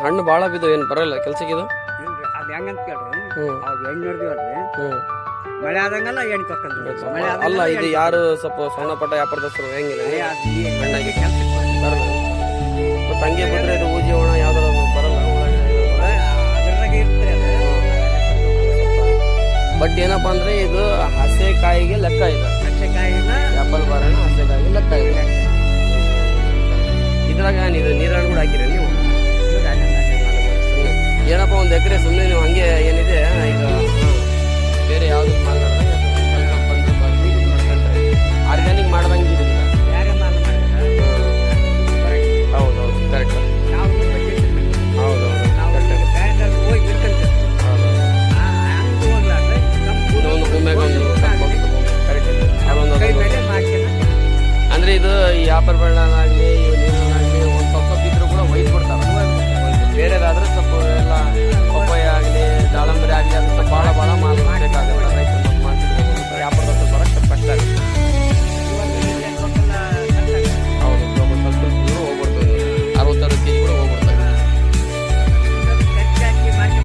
ಹಣ್ಣು ಭಾಳ ಬಿದ್ದು ಏನು ಬರಲ್ಲ ಕೆಲ್ಸಕ್ಕೆ ಇದು. ಇಲ್ರಿ ಅದು ಹೆಂಗಂತ ಕೇಳ್ರಿ, ಹ್ಮ್ ಅವಾಗ ಎಣ್ಣೆ ನೋಡಿದಿವಲ್ರಿ, ಹ್ಮ್ ಮಳೆ ಆದಂಗೆಲ್ಲ ಎಣ್ಣೆ ತೊಕೊಂಡ್ರಿ. ಮಳೆ ಅಲ್ಲ ಇದು ಯಾರು ಸ್ವಲ್ಪ ಸಣ್ಣ ಪಟ್ಟ ವ್ಯಾಪಾರದಸ್ಥರು ಹೆಂಗಿಲ್ಲ ಹಣ್ಣಾಗಿ ಬರಲ್ಲ. ಮತ್ತೆ ಹಂಗೆ ಬಂದ್ರೆ ಇದು ಊಜಿ ಒಣ ಯಾವ್ದಾರ ಬರಲ್ಲ ಅದ್ರಾಗ ಇರ್ತಾರೆ ಅದು. ಬಟ್ ಏನಪ್ಪಾ ಅಂದ್ರೆ ಇದು ಹಸೆಕಾಯಿಗೆ ಲೆಕ್ಕ ಇದೆ. ಹಸೆಕಾಯಿನ ಆಪಲ್ ಬಾರಣ ಹಸೆಕಾಯಿಗೆ ಲೆಕ್ಕ ಇದೆ. ಇದ್ರಾಗ ಇದು ನೀರನ್ನು ಕೂಡ ಹಾಕಿರಿ ನೀವು. ಏನಪ್ಪ ಒಂದು ಎಕರೆ ಸುಮ್ಮನೆ ನೀವು ಹಂಗೆ ಏನಿದೆ ಈಗ ಬೇರೆ ಯಾವ್ದು